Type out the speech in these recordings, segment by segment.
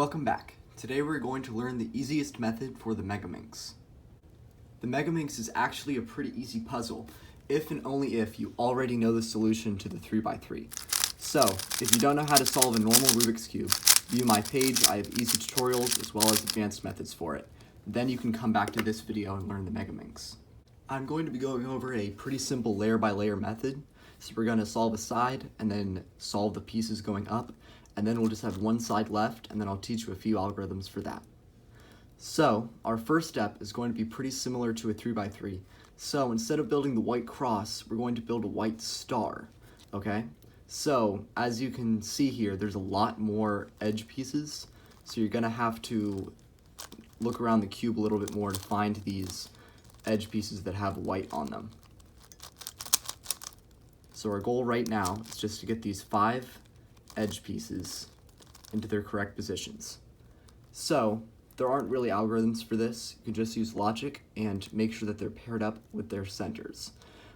Welcome back. Today we're going to learn the easiest method for the Megaminx. The Megaminx is actually a pretty easy puzzle, if and only if you already know the solution to the 3x3. So, if you don't know how to solve a normal Rubik's Cube, view my page. I have easy tutorials as well as advanced methods for it. Then you can come back to this video and learn the Megaminx. I'm going to be going over a pretty simple layer by layer method. So we're going to solve a side and then solve the pieces going up, and then we'll just have one side left, and then I'll teach you a few algorithms for that. So our first step is going to be pretty similar to a 3x3. So instead of building the white cross, we're going to build a white star, okay? So as you can see here, there's a lot more edge pieces, so you're gonna have to look around the cube a little bit more to find these edge pieces that have white on them. So our goal right now is just to get these 5 edge pieces into their correct positions. So there aren't really algorithms for this. You can just use logic and make sure that they're paired up with their centers.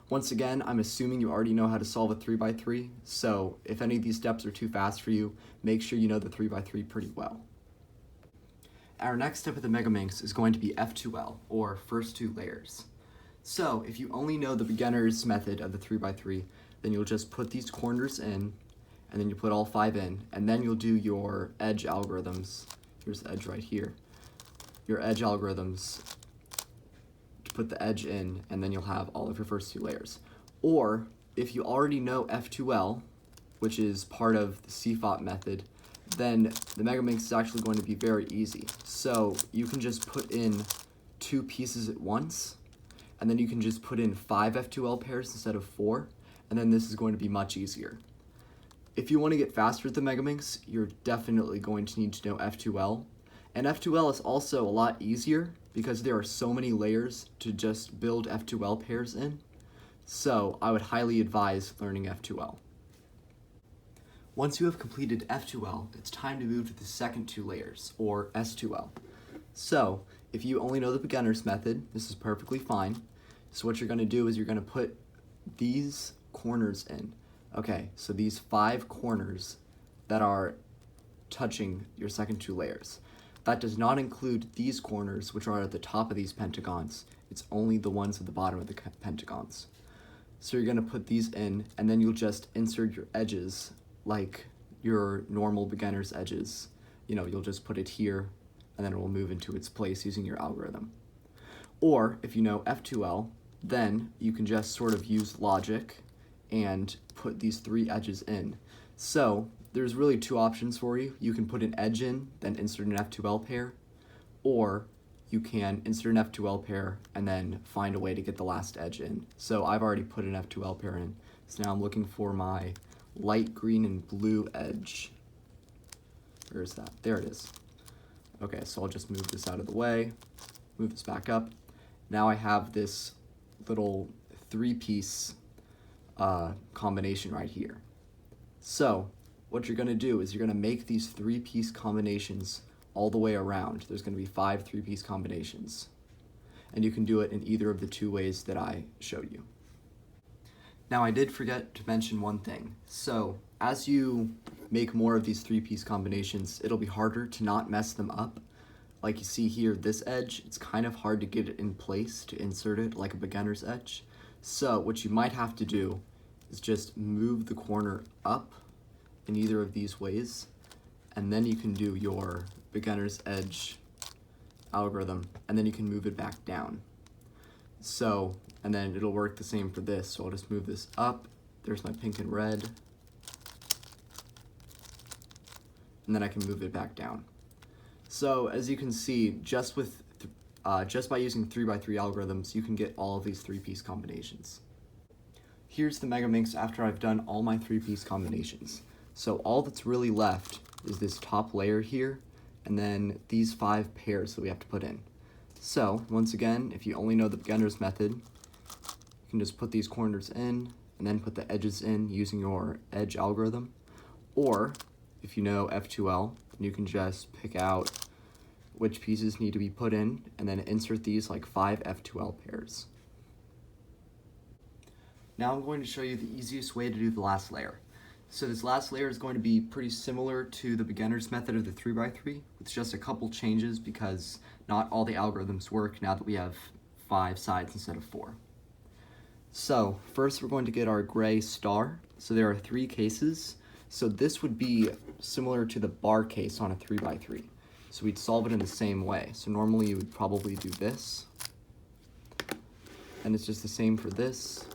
Once again, I'm assuming you already know how to solve a 3x3, so if any of these steps are too fast for you, make sure you know the 3x3 pretty well. Our next step of the Megaminx is going to be F2L, or first 2 layers. So if you only know the beginner's method of the 3x3, then you'll just put these corners in, and then you put all 5 in, and then you'll do your edge algorithms. Here's the edge right here. Your edge algorithms to put the edge in, and then you'll have all of your first 2 layers. Or, if you already know F2L, which is part of the CFOP method, then the Megaminx is actually going to be very easy. So you can just put in 2 pieces at once, and then you can just put in 5 F2L pairs instead of 4, and then this is going to be much easier. If you want to get faster at the Megaminx, you're definitely going to need to know F2L. And F2L is also a lot easier because there are so many layers to just build F2L pairs in. So I would highly advise learning F2L. Once you have completed F2L, it's time to move to the second 2 layers, or S2L. So if you only know the beginner's method, this is perfectly fine. So what you're going to do is you're going to put these corners in. Okay, so these 5 corners that are touching your second 2 layers. That does not include these corners, which are at the top of these pentagons. It's only the ones at the bottom of the pentagons. So you're going to put these in, and then you'll just insert your edges like your normal beginner's edges. You know, you'll just put it here, and then it will move into its place using your algorithm. Or, if you know F2L, then you can just sort of use logic and put these 3 edges in. So there's really 2 options for you. You can put an edge in, then insert an F2L pair, or you can insert an F2L pair and then find a way to get the last edge in. So I've already put an F2L pair in. So now I'm looking for my light green and blue edge. Where is that? There it is. Okay, so I'll just move this out of the way, move this back up. Now I have this little 3-piece combination right here. So what you're going to do is you're going to make these 3-piece combinations all the way around. There's going to be 5 3-piece combinations, and you can do it in either of the 2 ways that I showed you. Now I did forget to mention one thing. So as you make more of these 3-piece combinations, it'll be harder to not mess them up. Like you see here, this edge, it's kind of hard to get it in place to insert it like a beginner's edge. So what you might have to do is just move the corner up in either of these ways, and then you can do your beginner's edge algorithm, and then you can move it back down. So, and then it'll work the same for this. So I'll just move this up. There's my pink and red. And then I can move it back down. So as you can see, just by using 3x3 algorithms, you can get all of these 3-piece combinations. Here's the Megaminx after I've done all my 3-piece combinations. So all that's really left is this top layer here, and then these 5 pairs that we have to put in. So once again, if you only know the beginner's method, you can just put these corners in, and then put the edges in using your edge algorithm. Or if you know F2L, you can just pick out which pieces need to be put in, and then insert these like 5 F2L pairs. Now I'm going to show you the easiest way to do the last layer. So this last layer is going to be pretty similar to the beginner's method of the 3x3 with just a couple changes because not all the algorithms work now that we have 5 sides instead of 4. So first we're going to get our gray star. So there are 3 cases. So this would be similar to the bar case on a 3x3. So we'd solve it in the same way. So normally you would probably do this. And it's just the same for this.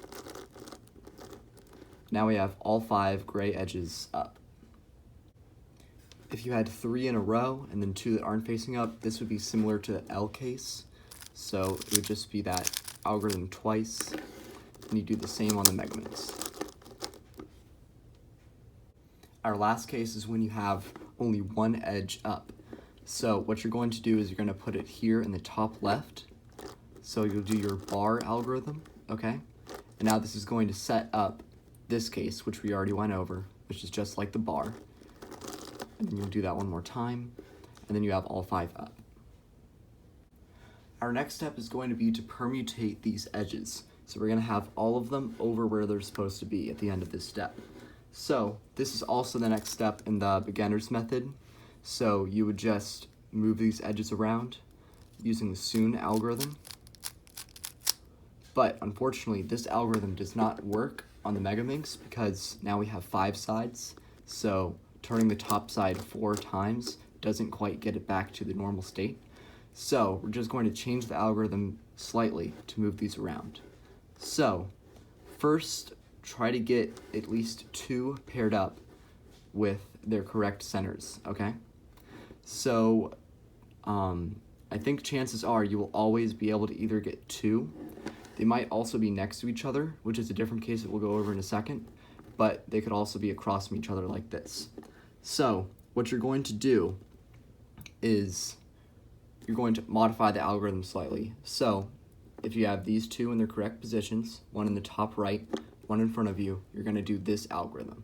Now we have all 5 gray edges up. If you had 3 in a row and then 2 that aren't facing up, this would be similar to the L case. So it would just be that algorithm twice, and you do the same on the Megaminx. Our last case is when you have only 1 edge up. So what you're going to do is you're going to put it here in the top left. So you'll do your bar algorithm, okay? And now this is going to set up this case, which we already went over, which is just like the bar. And then you'll do that one more time, and then you have all 5 up. Our next step is going to be to permutate these edges. So we're going to have all of them over where they're supposed to be at the end of this step. So this is also the next step in the beginner's method. So you would just move these edges around using the soon algorithm. But unfortunately, this algorithm does not work on the Megaminx because now we have 5 sides. So turning the top side 4 times doesn't quite get it back to the normal state. So we're just going to change the algorithm slightly to move these around. So first, try to get at least 2 paired up with their correct centers, okay? So I think chances are you will always be able to either get 2. They might also be next to each other, which is a different case that we'll go over in a second, but they could also be across from each other like this. So what you're going to do is you're going to modify the algorithm slightly. So if you have these 2 in their correct positions, one in the top right, one in front of you, you're going to do this algorithm.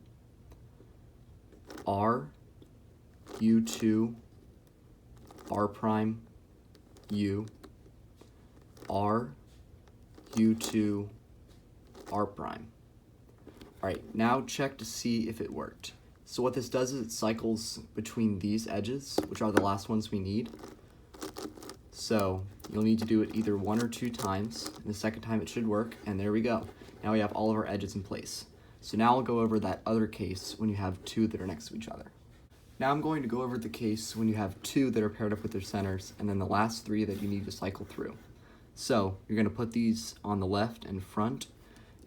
R, U2, R prime, U, R, U2, R prime. All right, now check to see if it worked. So what this does is it cycles between these edges, which are the last ones we need. So you'll need to do it either 1 or 2 times, and the second time it should work, and there we go. Now we have all of our edges in place. So now I'll go over that other case when you have 2 that are next to each other. Now I'm going to go over the case when you have 2 that are paired up with their centers, and then the last 3 that you need to cycle through. So you're going to put these on the left and front,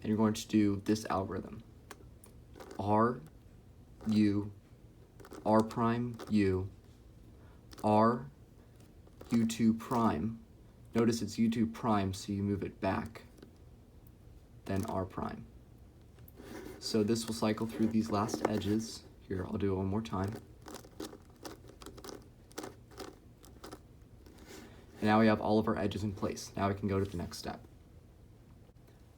and you're going to do this algorithm. R, U, R prime, U, R, U2 prime. Notice it's U2 prime, so you move it back, then R prime. So this will cycle through these last edges. Here, I'll do it one more time. And now we have all of our edges in place. Now we can go to the next step.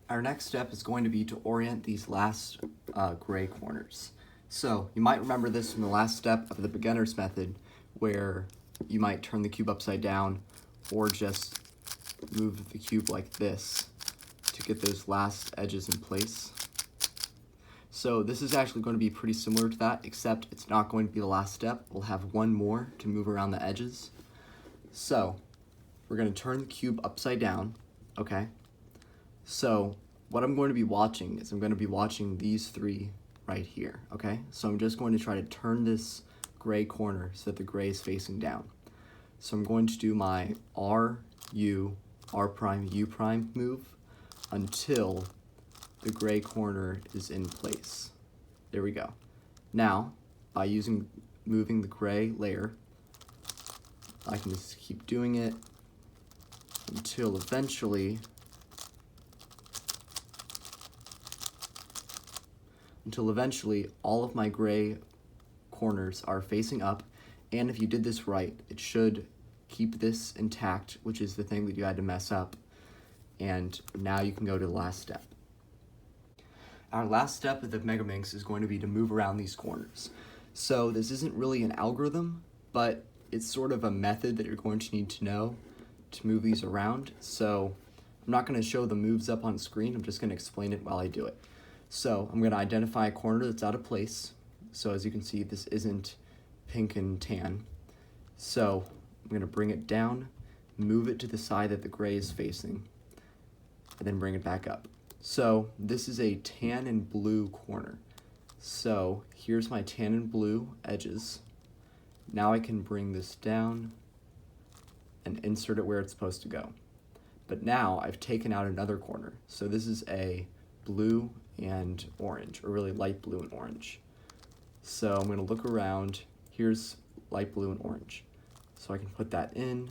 Our next step is going to be to orient these last gray corners. So you might remember this from the last step of the beginner's method where you might turn the cube upside down or just move the cube like this to get those last edges in place. So this is actually going to be pretty similar to that, except it's not going to be the last step. We'll have one more to move around the edges. So we're going to turn the cube upside down, okay? So what I'm going to be watching is I'm going to be watching these 3 right here, okay? So I'm just going to try to turn this gray corner so that the gray is facing down. So I'm going to do my R, U, R prime, U prime move until the gray corner is in place. There we go. Now, by moving the gray layer, I can just keep doing it until eventually all of my gray corners are facing up, and if you did this right, it should keep this intact, which is the thing that you had to mess up, and now you can go to the last step. Our last step of the Megaminx is going to be to move around these corners. So this isn't really an algorithm, but it's sort of a method that you're going to need to know to move these around. So I'm not going to show the moves up on screen, I'm just going to explain it while I do it. So I'm going to identify a corner that's out of place. So as you can see, this isn't pink and tan. So I'm going to bring it down, move it to the side that the gray is facing, and then bring it back up. So this is a tan and blue corner. So here's my tan and blue edges. Now I can bring this down and insert it where it's supposed to go. But now I've taken out another corner. So this is a blue and orange, or really light blue and orange. So I'm going to look around. Here's light blue and orange. So I can put that in.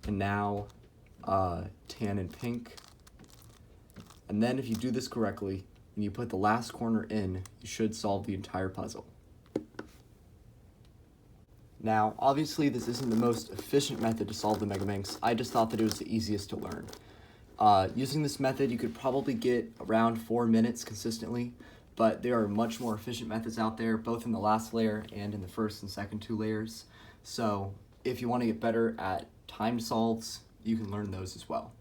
And now tan and pink. And then if you do this correctly, and you put the last corner in, you should solve the entire puzzle. Now, obviously this isn't the most efficient method to solve the Megaminx. I just thought that it was the easiest to learn. Using this method, you could probably get around 4 minutes consistently, but there are much more efficient methods out there, both in the last layer and in the first and second 2 layers. So if you want to get better at timed solves, you can learn those as well.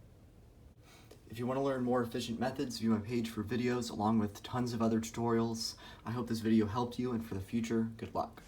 If you want to learn more efficient methods, view my page for videos along with tons of other tutorials. I hope this video helped you, and for the future, good luck.